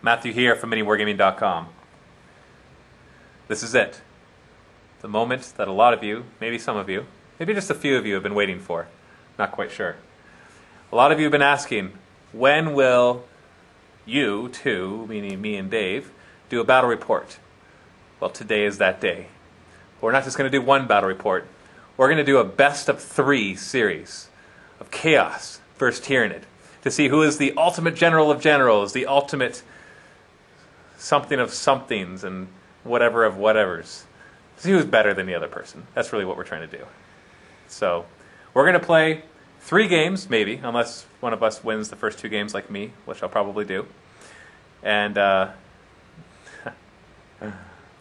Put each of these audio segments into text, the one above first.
Matthew here from MiniWargaming.com. This is it. The moment that a lot of you, maybe some of you, maybe just a few of you have been waiting for. Not quite sure. A lot of you have been asking, when will you two, meaning me and Dave, do a battle report? Well, today is that day. But we're not just going to do one battle report. We're going to do a best of 3 series of Chaos versus Tyranid to see who is the ultimate general of generals, the ultimate something of somethings, and whatever of whatevers. See who's better than the other person. That's really what we're trying to do. So, we're going to play 3 games, maybe, unless one of us wins the first 2 games like me, which I'll probably do. And,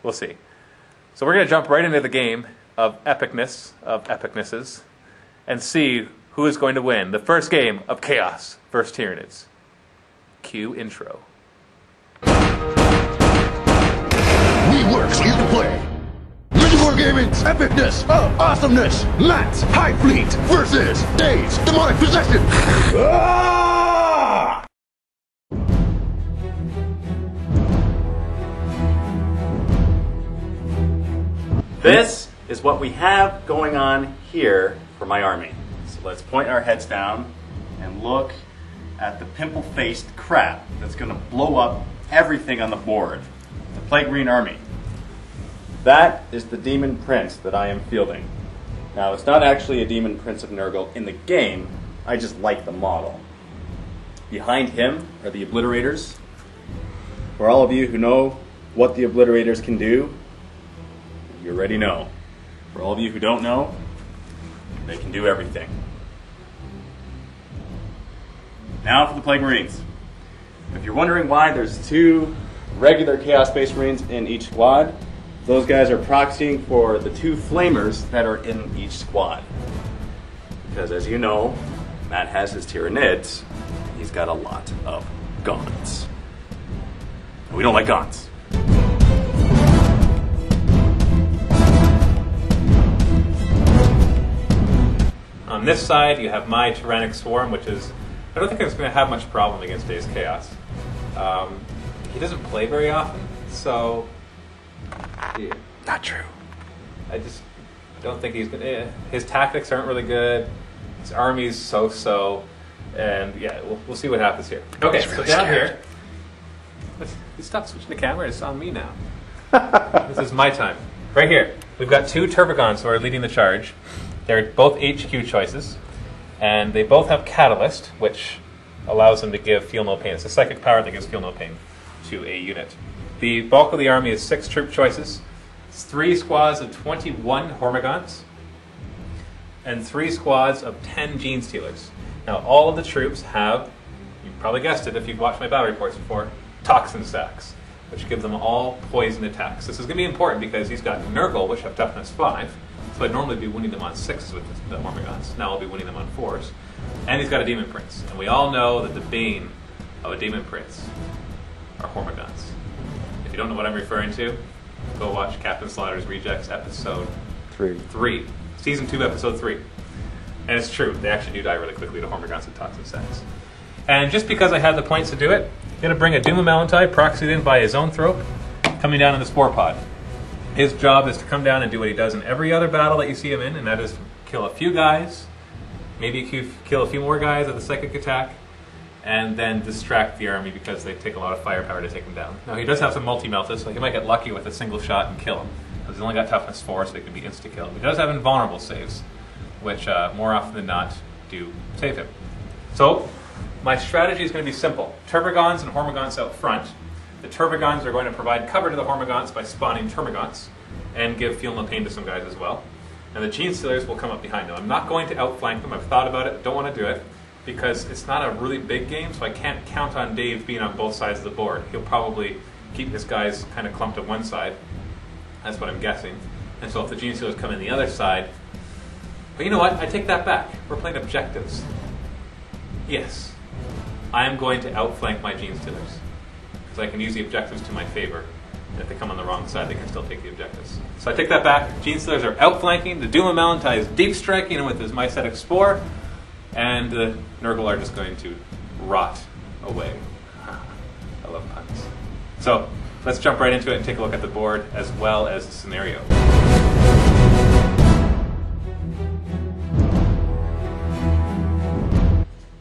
we'll see. So we're going to jump right into the game of epicness, of epicnesses, and see who is going to win the first game of Chaos versus Tyranids. Cue intro. WeWorks is the play. MiniWargaming's epicness of awesomeness. Matt's High Fleet versus Dave's Demonic Possession. Ah! This is what we have going on here for my army. So let's point our heads down and look at the pimple-faced crap that's going to blow up everything on the board. The Plague Green Army. That is the Demon Prince that I am fielding. Now, it's not actually a Demon Prince of Nurgle in the game, I just like the model. Behind him are the Obliterators. For all of you who know what the Obliterators can do, you already know. For all of you who don't know, they can do everything. Now for the Plague Marines. If you're wondering why there's 2 regular Chaos-based Marines in each squad, those guys are proxying for the 2 Flamers that are in each squad. Because as you know, Matt has his Tyranids. He's got a lot of gaunts. And we don't like gaunts. On this side, you have my Tyrannic Swarm, which is, I don't think it's going to have much problem against Dave's Chaos. He doesn't play very often, so... Yeah. Not true. I just don't think he's going to... His tactics aren't really good. His army's so-so. And yeah, we'll see what happens here. Okay, so down here... Stop switching the camera, it's on me now. This is my time. Right here, we've got 2 Turbogons who are leading the charge. They're both HQ choices, and they both have Catalyst, which allows them to give Feel No Pain. It's a psychic power that gives Feel No Pain to a unit. The bulk of the army is 6 troop choices. It's 3 squads of 21 Hormigons, and 3 squads of 10 Gene Stealers. Now, all of the troops have, you probably guessed it if you've watched my battle reports before, Toxin Stacks, which give them all poison attacks. This is going to be important because he's got Nurgle, which have toughness 5. So I'd normally be winning them on 6s with the Hormigons. Now I'll be winning them on 4s. And he's got a Demon Prince. And we all know that the bane of a Demon Prince are Hormigons. If you don't know what I'm referring to, go watch Captain Slaughter's Rejects episode 3. Season 2, episode 3. And it's true, they actually do die really quickly to Hormigons and Toxin Stacks. And just because I have the points to do it, I'm going to bring a Doom of Melantai, proxied in by his own Zoanthrope, coming down in the Spore Pod. His job is to come down and do what he does in every other battle that you see him in, and that is kill a few guys, maybe kill a few more guys with a psychic attack, and then distract the army because they take a lot of firepower to take him down. Now, he does have some multi-meltas, so he might get lucky with a single shot and kill him, because he's only got toughness 4, so he can be insta-kill. He does have invulnerable saves, which more often than not do save him. So, my strategy is going to be simple. Turbogons and Hormigons out front. The Turbogons are going to provide cover to the Hormigons by spawning Termagants and give Feel No Pain to some guys as well. And the Gene Stealers will come up behind them. I'm not going to outflank them. I've thought about it. Don't want to do it because it's not a really big game, so I can't count on Dave being on both sides of the board. He'll probably keep his guys kind of clumped to one side. That's what I'm guessing. And so if the Gene Stealers come in the other side... But you know what? I take that back. We're playing objectives. Yes. I am going to outflank my Gene Stealers. Because I can use the objectives to my favor. And if they come on the wrong side, they can still take the objectives. So I take that back. Gene Stealers are outflanking. The Doom of Melantai is deep striking him with his Mycetic Spore. And the Nurgle are just going to rot away. I love puns. So let's jump right into it and take a look at the board as well as the scenario.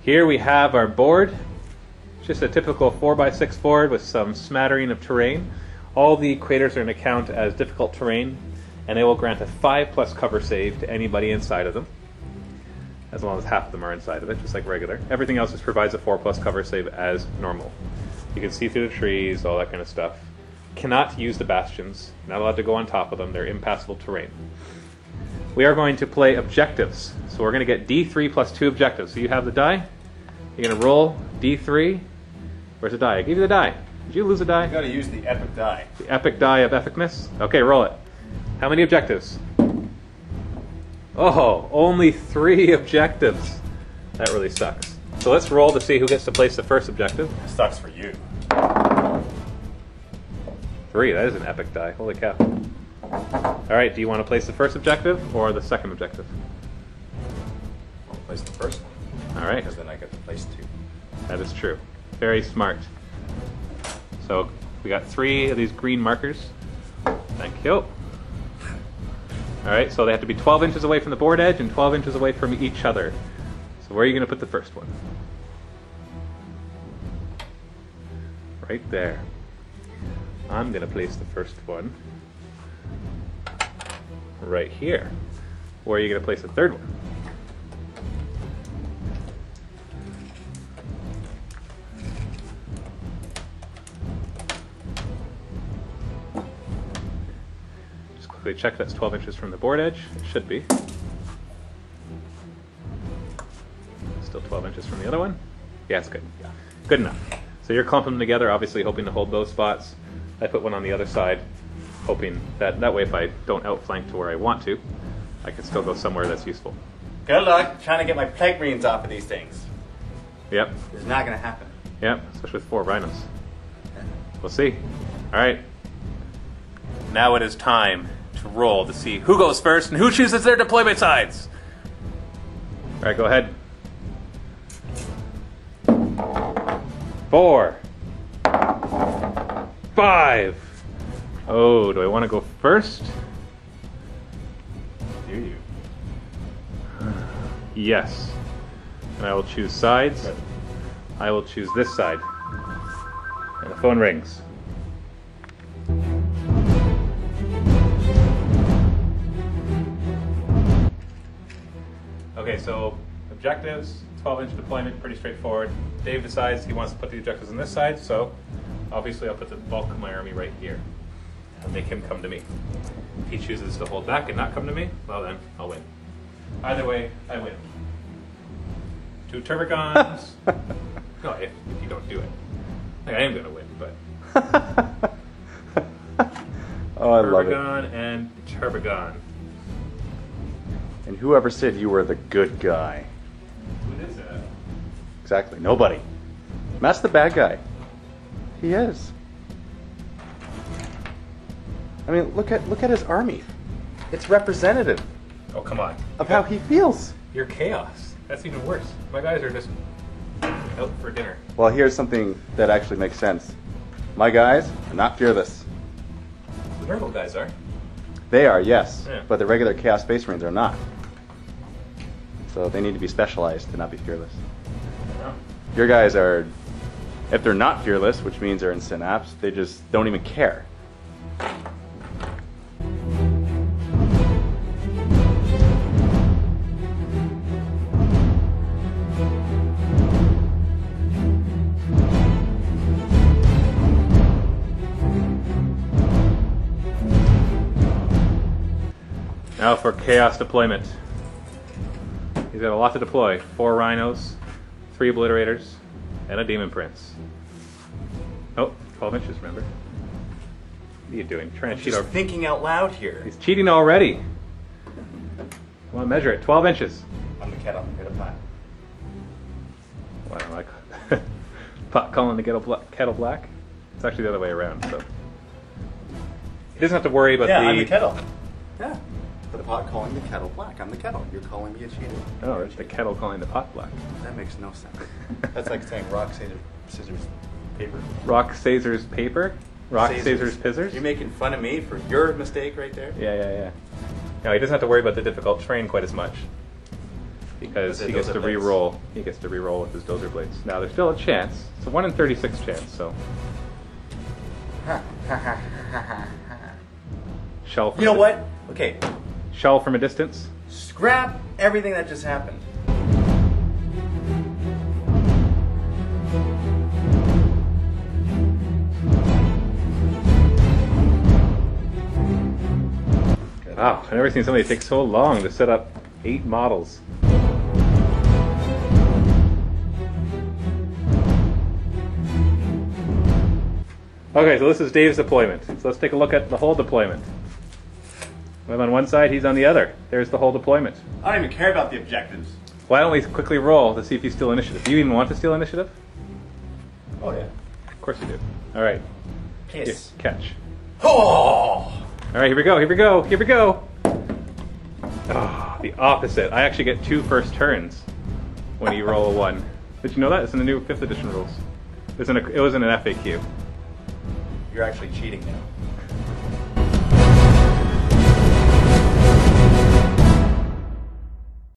Here we have our board. Just a typical 4x6 board with some smattering of terrain. All the craters are going to count as difficult terrain, and they will grant a 5+ cover save to anybody inside of them, as long as half of them are inside of it, just like regular. Everything else just provides a 4+ cover save as normal. You can see through the trees, all that kind of stuff. Cannot use the bastions. Not allowed to go on top of them. They're impassable terrain. We are going to play objectives. So we're going to get D3 plus 2 objectives. So you have the die. You're going to roll D3. Where's the die? I gave you the die. Did you lose a die? You got to use the epic die. The epic die of epicness? Okay, roll it. How many objectives? Oh, only 3 objectives. That really sucks. So let's roll to see who gets to place the first objective. Sucks for you. 3, that is an epic die. Holy cow. Alright, do you want to place the first objective or the second objective? I'll place the first one. Alright. Because then I get to place 2. That is true. Very smart. So we got 3 of these green markers. Thank you. Alright, so they have to be 12 inches away from the board edge and 12 inches away from each other. So where are you going to put the first one? Right there. I'm going to place the first one right here. Where are you going to place the third one? Just quickly check that's 12 inches from the board edge. It should be. Still 12 inches from the other one? Yeah, it's good. Yeah. Good enough. So you're clumping them together, obviously hoping to hold those spots. I put one on the other side, hoping that way if I don't outflank to where I want to, I can still go somewhere that's useful. Good luck trying to get my plague greens off of these things. Yep. It's not going to happen. Yep, especially with 4 rhinos. We'll see. Alright. Now it is time to roll to see who goes first and who chooses their deployment sides. Alright, go ahead. 4. 5. Oh, do I want to go first? Do you? Yes. And I will choose sides. Good. I will choose this side. And the phone rings. Okay, so objectives, 12-inch deployment, pretty straightforward. Dave decides he wants to put the objectives on this side, so obviously I'll put the bulk of my army right here. I'll make him come to me. If he chooses to hold back and not come to me, well then, I'll win. Either way, I win. 2 turbogons. No, if you don't do it. I am going to win, but... Oh, I love it. Turbogon and Turbogon. And whoever said you were the good guy? Who is that? Exactly. Nobody. Matt's the bad guy. He is. I mean, look at his army. It's representative Oh, come on. of how he feels. You're chaos. That's even worse. My guys are just out for dinner. Well, here's something that actually makes sense. My guys are not fearless. The normal guys are. They are, yes, Yeah. but the regular Chaos Space Marines are not. So they need to be specialized to not be fearless. No. Your guys are, if they're not fearless, which means they're in Synapse, they just don't even care. Now for chaos deployment. He's got a lot to deploy. 4 rhinos, 3 obliterators, and a demon prince. Oh, 12 inches, remember? What are you doing? Trying to cheat Just thinking out loud here. He's cheating already. Come on, measure it. 12 inches. I'm the kettle. Get a pot. Wow, like pot calling the kettle black. It's actually the other way around. So he doesn't have to worry about I'm the kettle. Yeah. The pot calling the kettle black. I'm the kettle. You're calling me a cheater. Oh, it's the kettle calling the pot black. That makes no sense. That's like saying rock, scissors, paper. Rock, scissors, paper. Rock, scissors, pizzers. You're making fun of me for your mistake right there? Yeah. No, he doesn't have to worry about the difficult terrain quite as much. Because he gets to re-roll. He gets to re-roll with his dozer blades. Now there's still a chance. It's a 1 in 36 chance, so. Shell from You know what? Okay. Shell from a distance. Scrap everything that just happened. Wow, I've never seen somebody take so long to set up 8 models. Okay, so this is Dave's deployment. So let's take a look at the whole deployment. I'm on one side, he's on the other. There's the whole deployment. I don't even care about the objectives. Why don't we quickly roll to see if you steal initiative? Do you even want to steal initiative? Oh, yeah. Of course you do. All right. Kiss. Here, catch. Oh! All right, here we go. Oh, the opposite. I actually get 2 first turns when you roll a 1. Did you know that? It's in the new 5th edition rules. It was in an FAQ. You're actually cheating now.